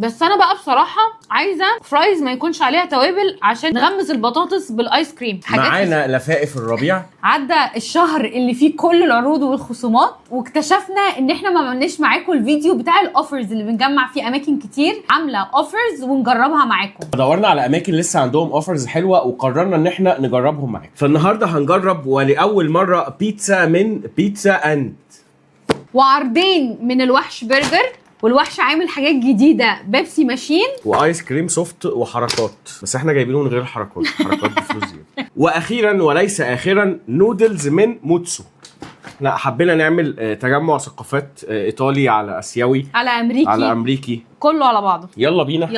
بس انا بقى بصراحه عايزه فرايز ما يكونش عليها توابل عشان نغمس البطاطس بالايس كريم. معانا لفائف الربيع. عدى الشهر اللي فيه كل العروض والخصومات واكتشفنا ان احنا ما عملناش معاكم الفيديو بتاع الاوفرز اللي بنجمع فيه اماكن كتير عامله اوفرز ونجربها معاكم. دورنا على اماكن لسه عندهم اوفرز حلوه وقررنا ان احنا نجربهم معاكم. فالنهارده هنجرب ولاول مره بيتزا من بيتزا اند، وعرضين من الوحش برجر، والوحش عامل حاجات جديده بيبسي ماشين وايس كريم سوفت وحركات، بس احنا جايبينه من غير حركات بفلوس زياده. واخيرا وليس اخرا نودلز من موتسو. احنا حبينا نعمل تجمع ثقافات ايطالي على اسيوي على امريكي كله على بعضه. يلا بينا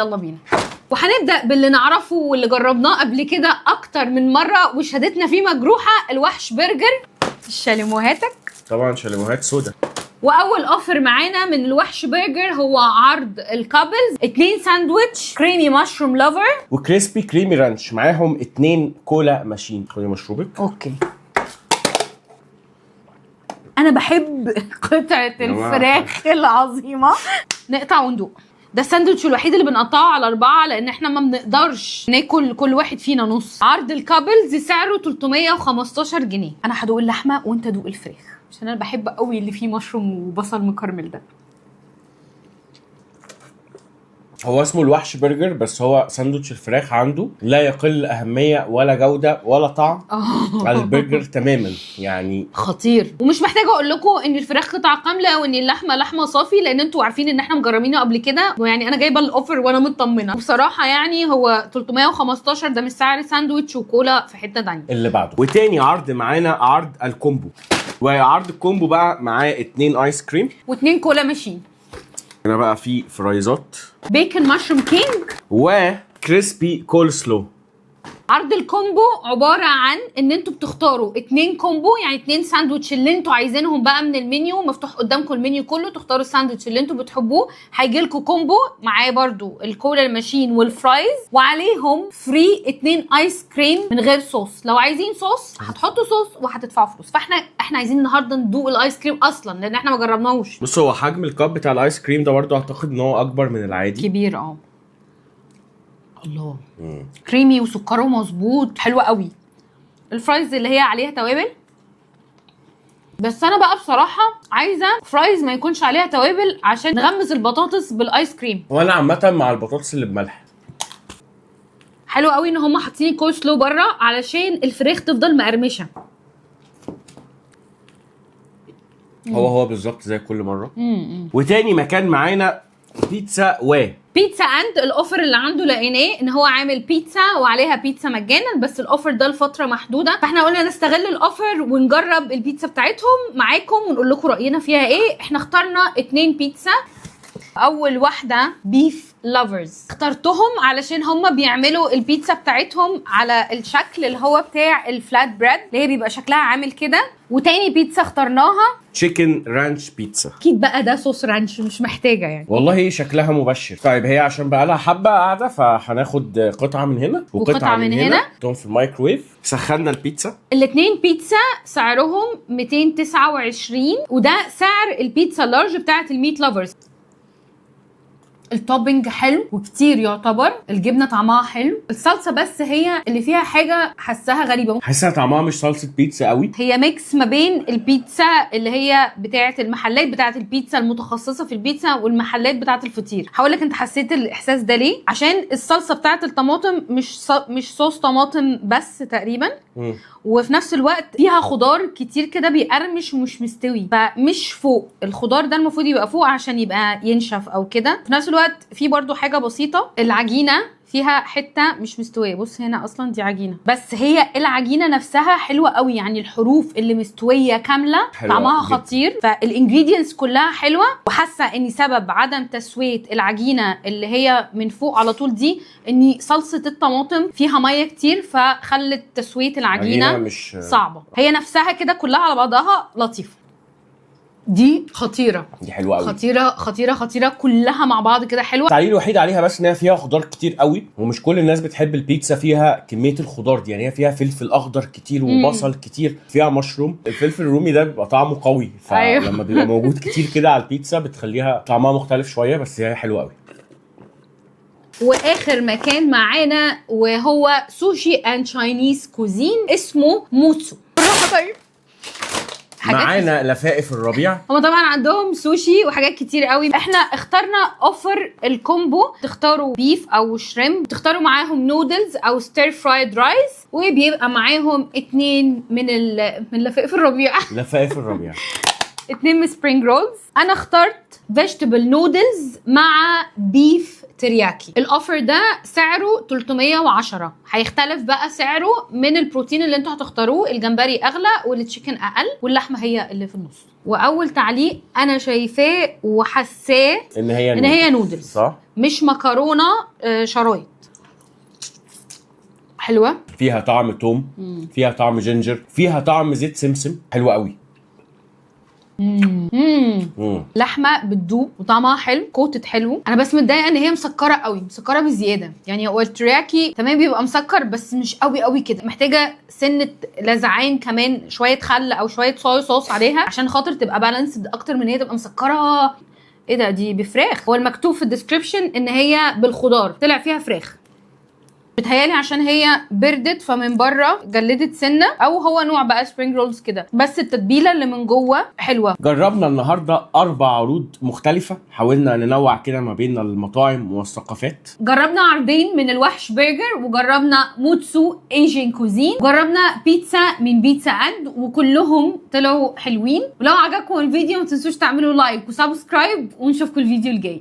وهنبدا باللي نعرفه واللي جربناه قبل كده اكتر من مره وشهادتنا فيه مجروحه، الوحش برجر. شاليموهاتك طبعا، شاليموهات سودا. واول اوفر معانا من الوحش برجر هو عرض الكابلز، 2 ساندويتش كريمي مشروم لافر وكريسبي كريمي رانش، معاهم 2 كولا ماشين. خدي مشروبك. اوكي. انا بحب قطعه الفراخ العظيمه. نقطع وندوق. ده الساندوتش الوحيد اللي بنقطعه على 4 لان احنا ما بنقدرش ناكل كل واحد فينا نص. عرض الكابلز سعره 315 جنيه. انا هدوق اللحمه وانت دوق الفراخ عشان انا بحب قوي اللي فيه مشروم وبصل مكرمل ده. هو اسمه الوحش برجر، بس هو ساندوتش الفراخ عنده لا يقل أهمية ولا جودة ولا طعم على البرجر تماما، يعني خطير. ومش محتاجه اقول لكم ان الفراخ قطعه كامله وان اللحمه لحمه صافي لان انتوا عارفين ان احنا مجربينه قبل كده، ويعني انا جايبه الاوفر وانا مطمنه بصراحه. يعني هو 315 ده مش سعر ساندوتش وكولا في حته ثانيه. اللي بعده وتاني عرض معانا عرض الكومبو، وعرض الكومبو بقى معاه 2 ايس كريم و2 كولا ماشين. هنا بقى في فرايزات بيكن مشروم كينج وكريسبي كول سلو. عرض الكومبو عباره عن ان انتوا بتختاروا 2 كومبو، يعني 2 ساندوتش اللي انتوا عايزينهم بقى من المنيو. مفتوح قدامكم المنيو كله، تختاروا الساندوتش اللي انتوا بتحبوه. هيجي لكم كومبو معاه برضو الكولا الماشين والفرايز، وعليهم فري 2 ايس كريم من غير صوص. لو عايزين صوص هتحطوا صوص وهتدفعوا فلوس. فاحنا عايزين النهارده ندوق الايس كريم اصلا لان احنا ما جربناهوش. بص، هو حجم الكاب بتاع الايس كريم ده برضو اعتقد ان هو اكبر من العادي. كبير. الله. كريمي وسكره مظبوط، حلوه قوي. الفرايز اللي هي عليها توابل، بس انا بقى بصراحه عايزه فرايز ما يكونش عليها توابل عشان نغمس البطاطس بالايس كريم. وانا عامه مع البطاطس اللي بملح. حلو قوي ان هم حاطين كول سلو بره علشان الفراخ تفضل مقرمشه. هو بالظبط زي كل مره. وتاني مكان معانا بيتزا بيتزا اند. الاوفر اللي عنده لقيناه ان هو عامل بيتزا وعليها بيتزا مجانا، بس الاوفر ده لفتره محدوده، فاحنا قلنا نستغل الاوفر ونجرب البيتزا بتاعتهم معاكم ونقول لكم راينا فيها ايه. احنا اخترنا 2 بيتزا. اول واحده بيف لافرز، اخترتهم علشان هم بيعملوا البيتزا بتاعتهم على الشكل اللي هو بتاع الفلات بريد اللي هي بيبقى شكلها عامل كده. وتاني بيتزا اخترناها تشيكن رانش بيتزا. اكيد بقى ده صوص رانش، مش محتاجه يعني. والله شكلها مبشر. طيب هي عشان بقى لها حبه قاعده فهناخد قطعه من هنا وقطعه من هنا نحطهم في الميكروويف. سخنا البيتزا. الاثنين بيتزا سعرهم 229 وده سعر البيتزا اللارج بتاعت الميت لافرز. التوبنج حلو وكتير يعتبر. الجبنه طعمها حلو. الصلصه بس هي اللي فيها حاجه حسها غريبه. حاسها طعمها مش صلصه بيتزا قوي. هي ميكس ما بين البيتزا اللي هي بتاعه المحلات بتاعه البيتزا المتخصصه في البيتزا والمحلات بتاعه الفطير. هقول لك انت حسيت الاحساس ده ليه؟ عشان الصلصه بتاعه الطماطم مش صوص طماطم بس تقريبا. وفي نفس الوقت فيها خضار كتير كده بيقرمش ومش مستوي، فمش فوق. الخضار ده المفروض يبقى فوق عشان يبقى ينشف او كده. في نفس الوقت في برضو حاجه بسيطه، العجينه فيها حته مش مستويه. بص هنا اصلا دي عجينه، بس هي العجينه نفسها حلوه قوي، يعني الحروف اللي مستويه كامله طعمها خطير. فالانجريدينتس كلها حلوه. وحاسه ان سبب عدم تسويه العجينه اللي هي من فوق على طول دي ان صلصه الطماطم فيها ميه كتير فخلت تسويه العجينه مش صعبه. هي نفسها كده كلها على بعضها لطيفه. دي خطيره، دي حلوه قوي. خطيره خطيره خطيره كلها مع بعض كده حلوه. التعليل الوحيد عليها بس ان هي فيها خضار كتير قوي، ومش كل الناس بتحب البيتزا فيها كميه الخضار دي. يعني هي فيها فلفل اخضر كتير وبصل كتير، فيها مشروم. الفلفل الرومي ده بيبقى طعمه قوي، فلما بيبقى موجود كتير كده على البيتزا بتخليها طعمها مختلف شويه، بس هي حلوه قوي. واخر مكان معانا وهو سوشي اند تشاينيز كوزين اسمه موتسو. بالراحه طيب. معانا لفائف الربيع. هما طبعا عندهم سوشي وحاجات كتير قوي. احنا اخترنا اوفر الكومبو، تختاروا بيف او شريمب، تختاروا معاهم نودلز او ستير فرايد رايس، وبيبقى معاهم 2 من لفائف الربيع. لفائف الربيع 2 من سبرينج رولز. انا اخترت فيجيتابل نودلز مع بيف ترياكي. الاوفر ده سعره 310. هيختلف بقى سعره من البروتين اللي انتوا هتختاروه، الجمبري اغلى والتشيكن اقل واللحمه هي اللي في النص. واول تعليق انا شايفاه وحساه ان هي نودلز صح، مش مكرونه شرايط. حلوه، فيها طعم توم، فيها طعم جينجر، فيها طعم زيت سمسم، حلوه قوي. لحمه بتدوب وطعمها حلو، كوتت حلو. انا بس متضايقه ان هي مسكره قوي، مسكره بزياده. يعني هو الترياكي تمام بيبقى مسكر بس مش قوي قوي كده، محتاجه سنه لزعان كمان، شويه خل او شويه صويا صوص عليها عشان خاطر تبقى بالانسد اكتر من هي تبقى مسكره. ايه ده؟ دي بفراخ. هو المكتوب في الديسكريبشن ان هي بالخضار، طلع فيها فراخ. بتهيالي عشان هي بردت فمن بره جلدت سنه، او هو نوع بقى سبرينج رولز كده، بس التتبيله اللي من جوه حلوه. جربنا النهارده 4 عروض مختلفه، حاولنا ننوع كده ما بين المطاعم والثقافات. جربنا عرضين من الوحش برجر، وجربنا موتسو ايجين كوزين، وجربنا بيتزا من بيتزا اند، وكلهم طلعوا حلوين. ولو عجبكم الفيديو ما تنسوش تعملوا لايك وسبسكرايب، ونشوفكم الفيديو الجاي.